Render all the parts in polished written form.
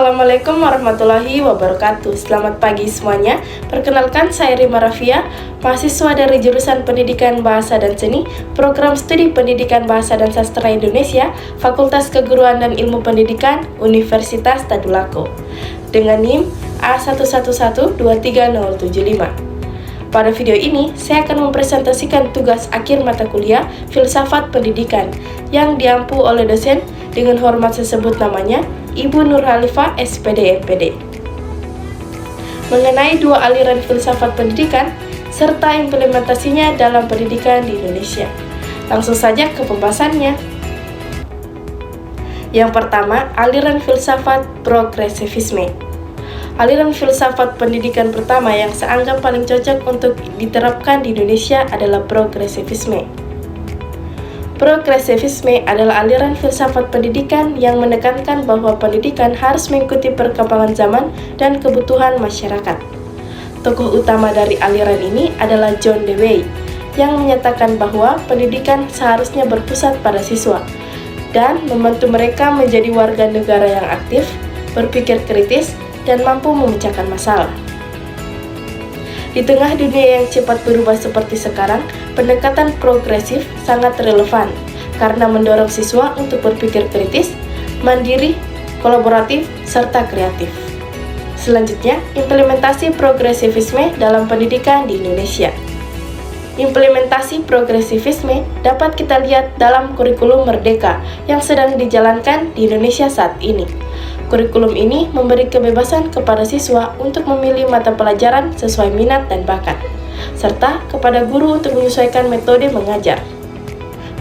Assalamualaikum warahmatullahi wabarakatuh. Selamat pagi semuanya. Perkenalkan, saya Rima Rafia, mahasiswa dari jurusan Pendidikan Bahasa dan Seni, Program Studi Pendidikan Bahasa dan Sastra Indonesia, Fakultas Keguruan dan Ilmu Pendidikan, Universitas Tadulako, dengan NIM A11123075. Pada video ini, saya akan mempresentasikan tugas akhir mata kuliah Filsafat Pendidikan yang diampu oleh dosen dengan hormat sesebut namanya, Ibu Nur Halifah, SPD MPD, mengenai dua aliran filsafat pendidikan serta implementasinya dalam pendidikan di Indonesia. Langsung saja ke pembahasannya. Yang pertama, aliran filsafat progresivisme. Aliran filsafat pendidikan pertama yang saya anggap paling cocok untuk diterapkan di Indonesia adalah progresivisme. Progresivisme adalah aliran filsafat pendidikan yang menekankan bahwa pendidikan harus mengikuti perkembangan zaman dan kebutuhan masyarakat. Tokoh utama dari aliran ini adalah John Dewey, yang menyatakan bahwa pendidikan seharusnya berpusat pada siswa dan membantu mereka menjadi warga negara yang aktif, berpikir kritis, dan mampu memecahkan masalah. Di tengah dunia yang cepat berubah seperti sekarang, pendekatan progresif sangat relevan karena mendorong siswa untuk berpikir kritis, mandiri, kolaboratif, serta kreatif. Selanjutnya, implementasi progresivisme dalam pendidikan di Indonesia. Implementasi progresivisme dapat kita lihat dalam kurikulum Merdeka yang sedang dijalankan di Indonesia saat ini. Kurikulum ini memberi kebebasan kepada siswa untuk memilih mata pelajaran sesuai minat dan bakat, serta kepada guru untuk menyesuaikan metode mengajar.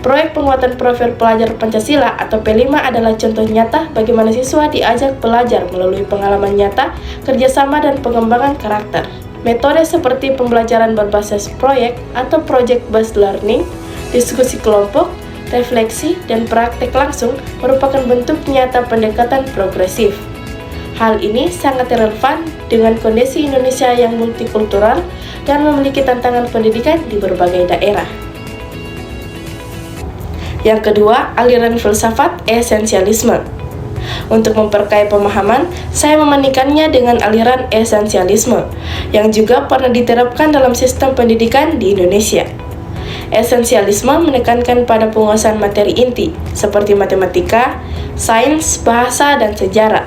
Proyek penguatan profil pelajar Pancasila atau P5 adalah contoh nyata bagaimana siswa diajak belajar melalui pengalaman nyata, kerjasama, dan pengembangan karakter. Metode seperti pembelajaran berbasis proyek atau project-based learning, diskusi kelompok, refleksi, dan praktek langsung merupakan bentuk nyata pendekatan progresif. Hal ini sangat relevan dengan kondisi Indonesia yang multikultural dan memiliki tantangan pendidikan di berbagai daerah. Yang kedua, aliran filsafat esensialisme. Untuk memperkaya pemahaman, saya membandingkannya dengan aliran esensialisme yang juga pernah diterapkan dalam sistem pendidikan di Indonesia. Esensialisme menekankan pada penguasaan materi inti, seperti matematika, sains, bahasa, dan sejarah.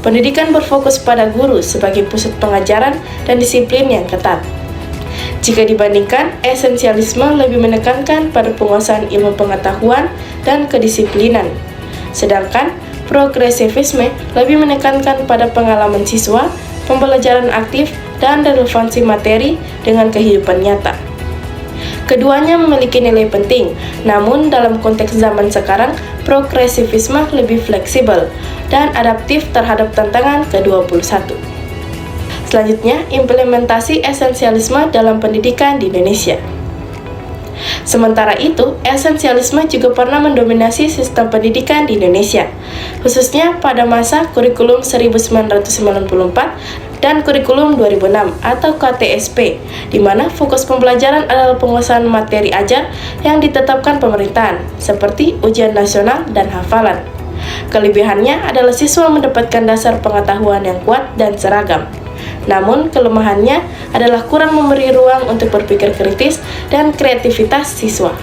Pendidikan berfokus pada guru sebagai pusat pengajaran dan disiplin yang ketat. Jika dibandingkan, esensialisme lebih menekankan pada penguasaan ilmu pengetahuan dan kedisiplinan. Sedangkan, progresivisme lebih menekankan pada pengalaman siswa, pembelajaran aktif, dan relevansi materi dengan kehidupan nyata. Keduanya memiliki nilai penting, namun dalam konteks zaman sekarang, progresivisme lebih fleksibel dan adaptif terhadap tantangan ke-21. Selanjutnya, implementasi esensialisme dalam pendidikan di Indonesia. Sementara itu, esensialisme juga pernah mendominasi sistem pendidikan di Indonesia, khususnya pada masa kurikulum 1994 dan kurikulum 2006 atau KTSP, di mana fokus pembelajaran adalah penguasaan materi ajar yang ditetapkan pemerintahan, seperti ujian nasional dan hafalan. Kelebihannya adalah siswa mendapatkan dasar pengetahuan yang kuat dan seragam. Namun, kelemahannya adalah kurang memberi ruang untuk berpikir kritis dan kreativitas siswa.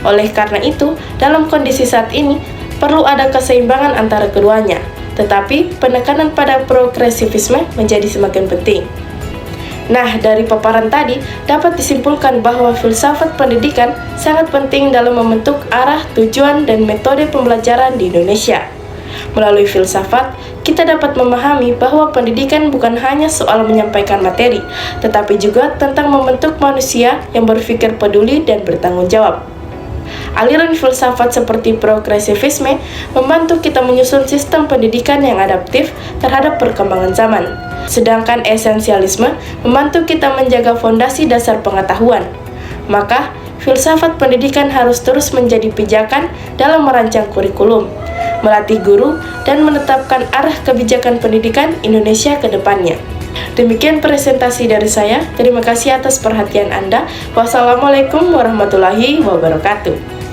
Oleh karena itu, dalam kondisi saat ini, perlu ada keseimbangan antara keduanya, tetapi penekanan pada progresivisme menjadi semakin penting. Nah, dari paparan tadi, dapat disimpulkan bahwa filsafat pendidikan sangat penting dalam membentuk arah, tujuan, dan metode pembelajaran di Indonesia. Melalui filsafat, kita dapat memahami bahwa pendidikan bukan hanya soal menyampaikan materi, tetapi juga tentang membentuk manusia yang berpikir peduli dan bertanggung jawab. Aliran filsafat seperti progresivisme membantu kita menyusun sistem pendidikan yang adaptif terhadap perkembangan zaman. Sedangkan esensialisme membantu kita menjaga fondasi dasar pengetahuan. Maka, filsafat pendidikan harus terus menjadi pijakan dalam merancang kurikulum, melatih guru, dan menetapkan arah kebijakan pendidikan Indonesia ke depannya. Demikian presentasi dari saya. Terima kasih atas perhatian Anda. Wassalamualaikum warahmatullahi wabarakatuh.